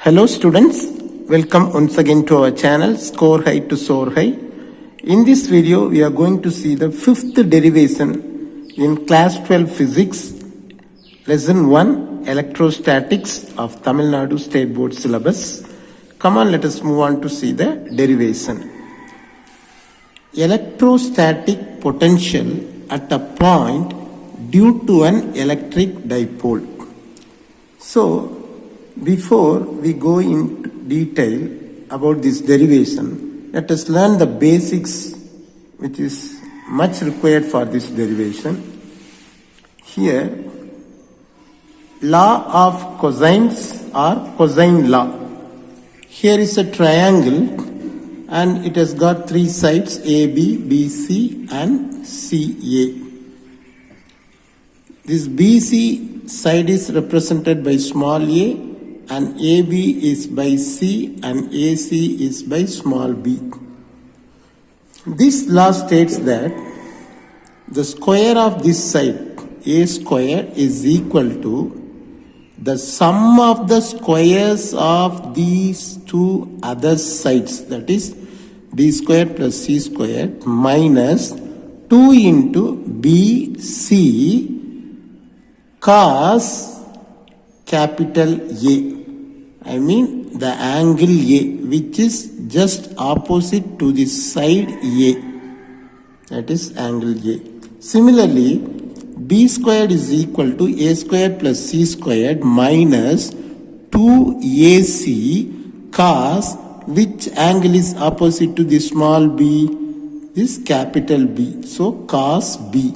Hello students, welcome once again to our channel Score High to Soar High. In this video we are going to see the fifth derivation in class 12 physics, lesson 1 electrostatics of Tamil Nadu State Board syllabus. Come on, let us move on to see the derivation. Electrostatic potential at a point due to an electric dipole. So before we go into detail about this derivation, let us learn the basics which is much required for this derivation. Here, law of cosines or cosine law. Here is a triangle and it has got three sides AB, BC and CA. This BC side is represented by small a and AB is by C and AC is by small b. This law states that the square of this side, A square, is equal to the sum of the squares of these two other sides, that is B square plus C square minus 2 into BC cos capital A. I mean the angle A, which is just opposite to the side A. That is angle A. Similarly, B squared is equal to A squared plus C squared minus 2AC cos which angle is opposite to the small b? This capital B. So cos B.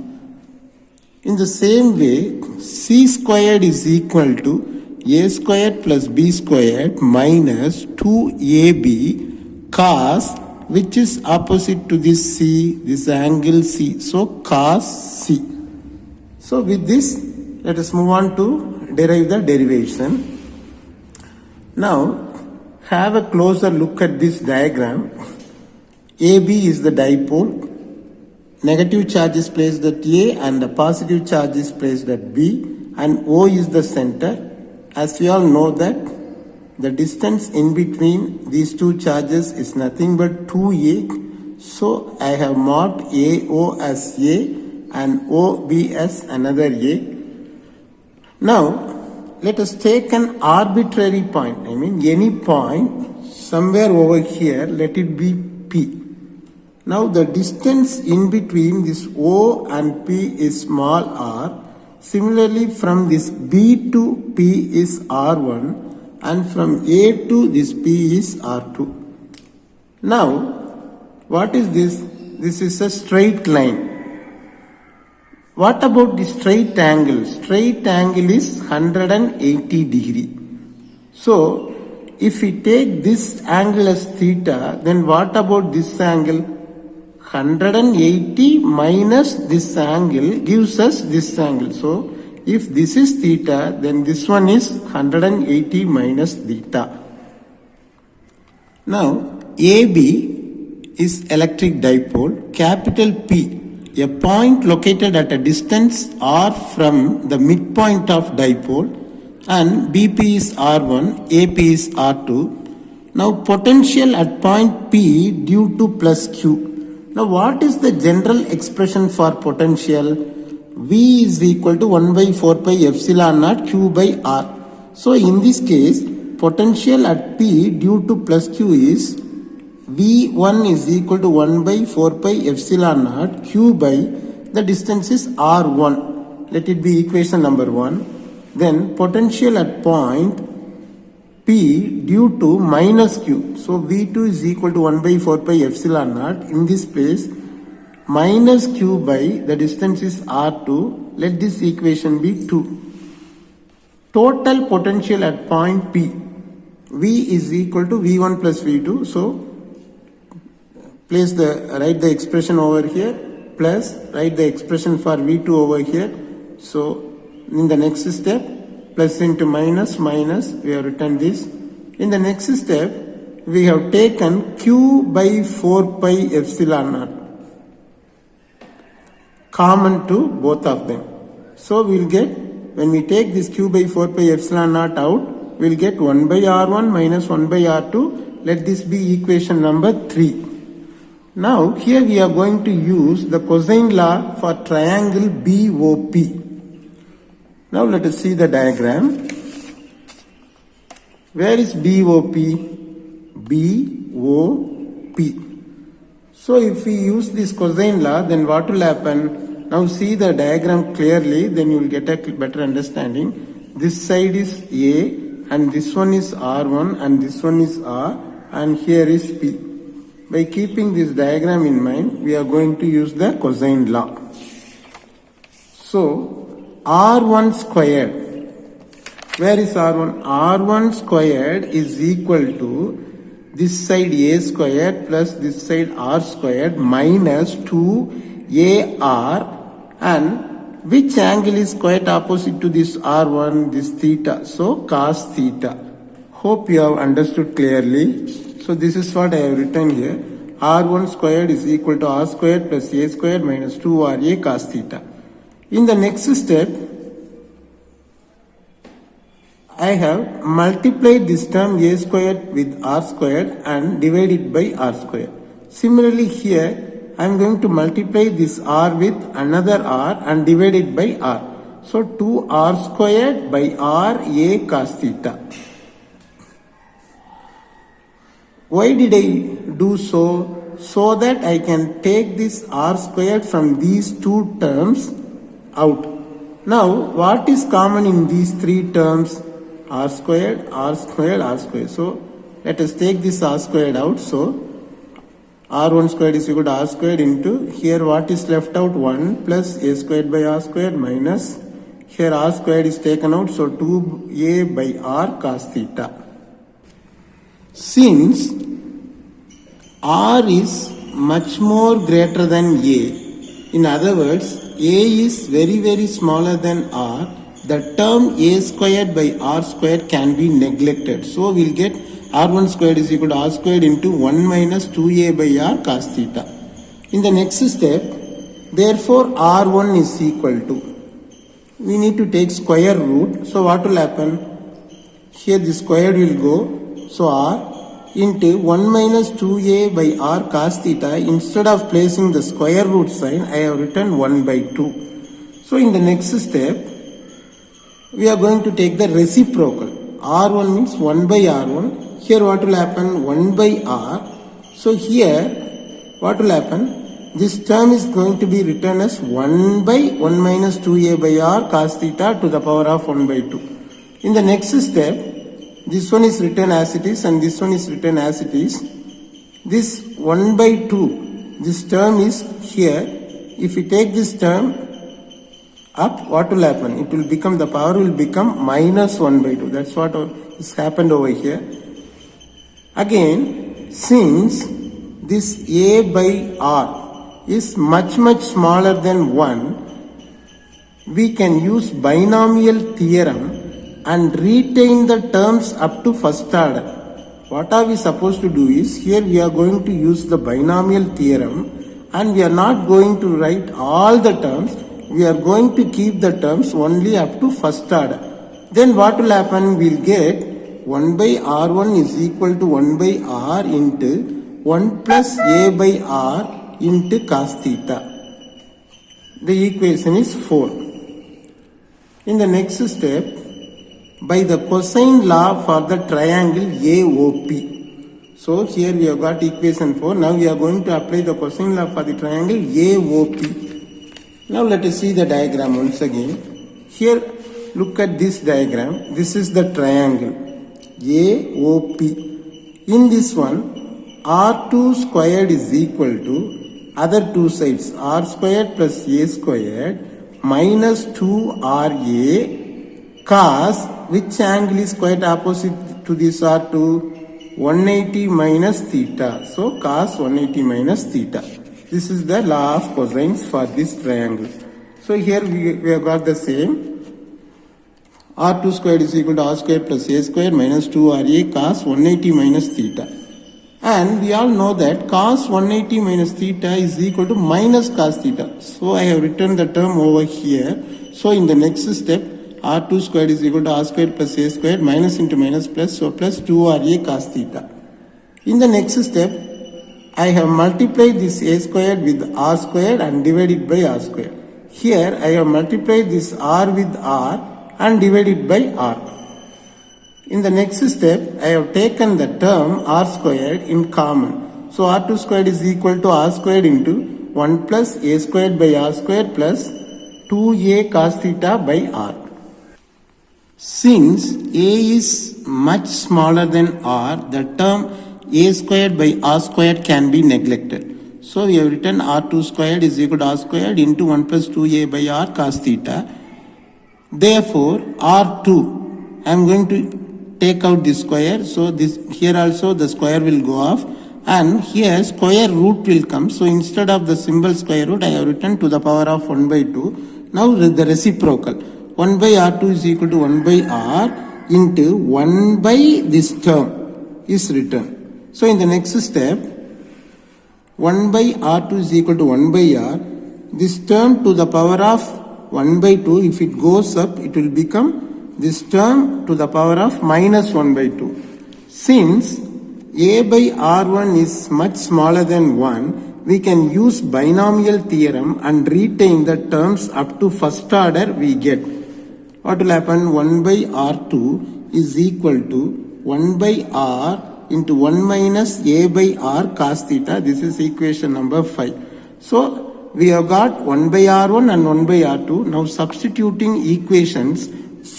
In the same way, C squared is equal to A squared plus B squared minus 2AB cos which is opposite to this C, this angle C. So cos C. So with this, let us move on to derive the derivation. Now, have a closer look at this diagram. AB is the dipole. Negative charge is placed at A and the positive charge is placed at B, and O is the center. As we all know that the distance in between these two charges is nothing but 2A. So I have marked AO as A and OB as another A. Now let us take an arbitrary point, I mean any point somewhere over here, let it be P. Now the distance in between this O and P is small r. Similarly, from this B to P is R1 and from A to this P is R2. Now, what is this? This is a straight line. What about the straight angle? Straight angle is 180 degree. So, if we take this angle as theta, then what about this angle? 180 minus this angle gives us this angle. So, if this is theta, then this one is 180 minus theta. Now, AB is electric dipole, capital P, a point located at a distance r from the midpoint of dipole, and BP is R1, AP is R2. Now, potential at point P due to plus Q. Now, what is the general expression for potential? V is equal to 1 by 4 pi epsilon naught Q by R. So, in this case, potential at P due to plus Q is V1 is equal to 1 by 4 pi epsilon naught Q by the distance is R1. Let it be equation number 1. Then, potential at point P due to minus Q. So V2 is equal to 1 by 4 pi epsilon naught. In this place, minus Q by the distance is R2. Let this equation be 2. Total potential at point P. V is equal to V1 plus V2. So write the expression over here plus write the expression for V2 over here. So in the next step, plus into minus, minus, we have written this. In the next step, we have taken Q by 4 pi epsilon naught common to both of them. So we will get, when we take this Q by 4 pi epsilon naught out, we'll get 1 by r1 minus 1 by r2. Let this be equation number 3. Now here we are going to use the cosine law for triangle BOP. Now let us see the diagram. Where is BOP? BOP. So if we use this cosine law, then what will happen? Now see the diagram clearly, then you will get a better understanding. This side is A and this one is R1 and this one is R and here is P. By keeping this diagram in mind, we are going to use the cosine law. So R1 squared. Where is R1? R1 squared is equal to this side A squared plus this side R squared minus 2AR, and which angle is quite opposite to this R1? This theta. So cos theta. Hope you have understood clearly. So this is what I have written here. R1 squared is equal to R squared plus A squared minus 2RA cos theta. In the next step, I have multiplied this term A squared with R squared and divided by R squared. Similarly here, I am going to multiply this R with another R and divide it by R. So 2R squared by R A cos theta. Why did I do so? So that I can take this R squared from these two terms out. Now what is common in these three terms? R squared, R squared, R squared. So let us take this R squared out. So R1 squared is equal to R squared into, here what is left out? 1 plus A squared by R squared minus, here R squared is taken out. So 2A by R cos theta. Since R is much more greater than A, in other words, A is very smaller than R, the term A squared by R squared can be neglected. So we'll get R1 squared is equal to R squared into 1 minus 2A by R cos theta. In the next step, therefore R1 is equal to, we need to take square root. So what will happen? Here the square will go. So R into 1 minus 2A by R cos theta. Instead of placing the square root sign, I have written 1 by 2. So in the next step, we are going to take the reciprocal. R1 means 1 by R1. Here what will happen? 1 by R. So here what will happen? This term is going to be written as 1 by 1 minus 2A by R cos theta to the power of 1 by 2. In the next step, this one is written as it is and this one is written as it is. This 1 by 2, this term is here. If we take this term up, what will happen? It will become, the power will become minus 1 by 2. That's what has happened over here. Again, since this A by R is much smaller than 1, we can use binomial theorem and retain the terms up to first order. What are we supposed to do is, here we are going to use the binomial theorem and we are not going to write all the terms. We are going to keep the terms only up to first order. Then what will happen? We will get 1 by R1 is equal to 1 by R into 1 plus A by R into cos theta. The equation is 4. In the next step, by the cosine law for the triangle AOP. So here we have got equation 4. Now we are going to apply the cosine law for the triangle AOP. Now let us see the diagram once again. Here look at this diagram. This is the triangle AOP. In this one, R2 squared is equal to other two sides, R squared plus A squared minus 2RA cos, which angle is quite opposite to this R2? 180 minus theta. So cos 180 minus theta. This is the law of cosines for this triangle. So here we have got the same. R2 squared is equal to R squared plus A squared minus 2RA cos 180 minus theta. And we all know that cos 180 minus theta is equal to minus cos theta. So I have written the term over here. So in the next step, r2 squared is equal to r squared plus a squared minus into minus plus, so plus 2ra cos theta. In the next step, I have multiplied this a squared with r squared and divided by r squared. Here I have multiplied this r with r and divided by r. In the next step, I have taken the term r squared in common. So r2 squared is equal to r squared into 1 plus a squared by r squared plus 2a cos theta by r. Since a is much smaller than r, the term a squared by r squared can be neglected. So we have written r2 squared is equal to r squared into 1 plus 2a by r cos theta. Therefore, r2, I am going to take out this square, so this here also the square will go off, and here square root will come. So instead of the symbol square root, I have written to the power of 1 by 2. Now the reciprocal, 1 by r2 is equal to 1 by r into 1 by this term is written. So in the next step, 1 by r2 is equal to 1 by r. This term to the power of 1 by 2, if it goes up, it will become this term to the power of minus 1 by 2. Since a by r1 is much smaller than 1, we can use binomial theorem and retain the terms up to first order we get. What will happen? 1 by r2 is equal to 1 by r into 1 minus a by r cos theta. This is equation number 5. So we have got 1 by r1 and 1 by r2. Now substituting equations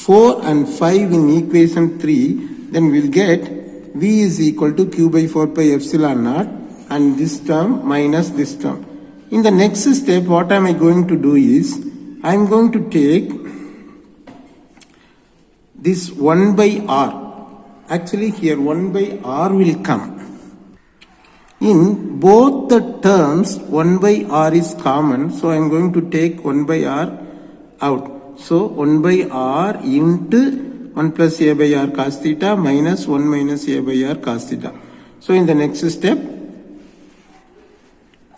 4 and 5 in equation 3, then we'll get v is equal to q by 4 pi epsilon naught and this term minus this term. In the next step, what am I going to do is, I am going to take this 1 by r. Actually here 1 by r will come. In both the terms 1 by r is common, so I am going to take 1 by r out. So 1 by r into 1 plus a by r cos theta minus 1 minus a by r cos theta. So in the next step,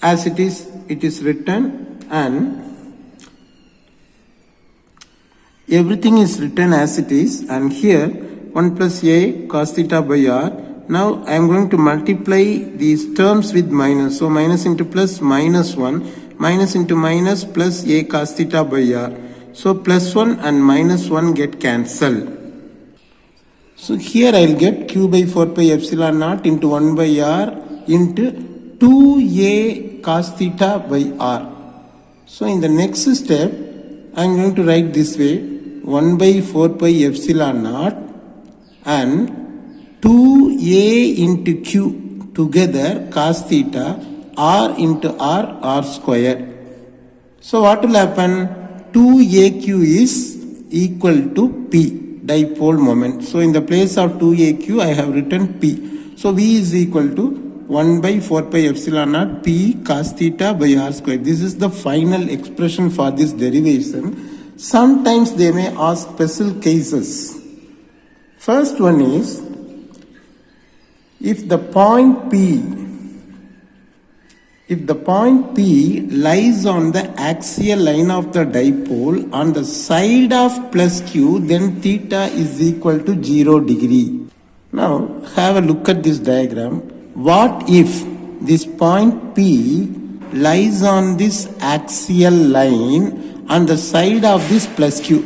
as it is written, and everything is written as it is, and here 1 plus a cos theta by r. Now I am going to multiply these terms with minus. So minus into plus minus 1, minus into minus plus a cos theta by r. So plus 1 and minus 1 get cancelled. So here I will get q by 4 pi epsilon naught into 1 by r into 2a cos theta by r. So in the next step, I am going to write this way, 1 by 4 pi epsilon naught and 2a into q together cos theta r into r square. So what will happen? 2aq is equal to p, dipole moment. So in the place of 2aq I have written p. So v is equal to 1 by 4 pi epsilon naught p cos theta by r square. This is the final expression for this derivation. Sometimes they may ask special cases. First one is, if the point P lies on the axial line of the dipole on the side of plus q, then theta is equal to 0 degree. Now have a look at this diagram. What if this point P lies on this axial line on the side of this plus q?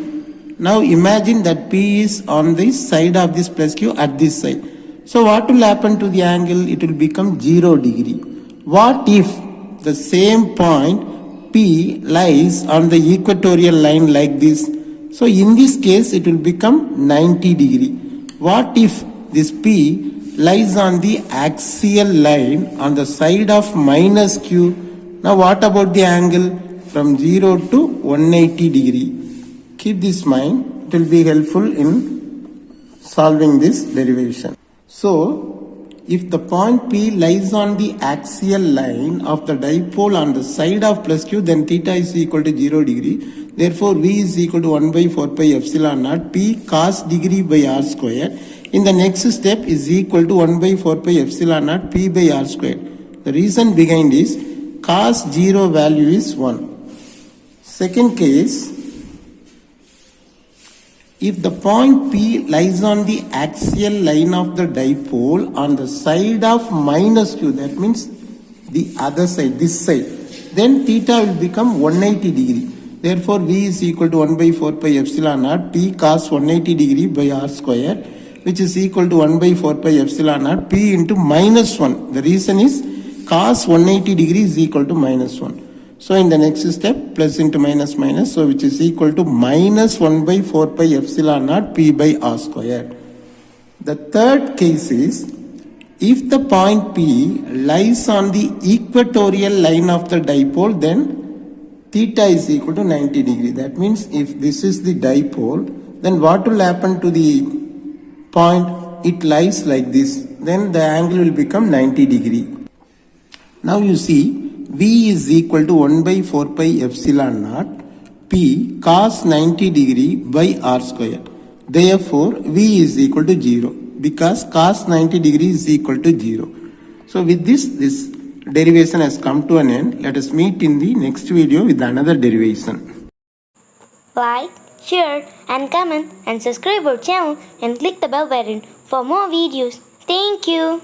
Now imagine that P is on this side of this plus q at this side. So what will happen to the angle? It will become 0 degree. What if the same point P lies on the equatorial line like this? So in this case it will become 90 degree. What if this P lies on the axial line on the side of minus q? Now what about the angle? From 0 to 180 degree. Keep this in mind. It will be helpful in solving this derivation. So if the point P lies on the axial line of the dipole on the side of plus q, then theta is equal to 0 degree. Therefore, V is equal to 1 by 4 pi epsilon naught P cos degree by r square. In the next step is equal to 1 by 4 pi epsilon naught P by r square. The reason behind is cos 0 value is 1. Second case, if the point P lies on the axial line of the dipole on the side of minus q, that means the other side, this side, then theta will become 180 degree. Therefore, V is equal to 1 by 4 pi epsilon naught P cos 180 degree by r square, which is equal to 1 by 4 pi epsilon naught P into minus 1. The reason is cos 180 degree is equal to minus 1. So in the next step, plus into minus minus, so which is equal to minus 1 by 4 pi epsilon naught P by r square. The third case is, if the point P lies on the equatorial line of the dipole, then theta is equal to 90 degree. That means if this is the dipole, then what will happen to the point? It lies like this. Then the angle will become 90 degree. Now you see, V is equal to 1 by 4 pi epsilon naught P cos 90 degree by r square. Therefore, V is equal to 0 because cos 90 degree is equal to 0. So with this derivation has come to an end. Let us meet in the next video with another derivation. Like, share and comment and subscribe our channel and click the bell button for more videos. Thank you.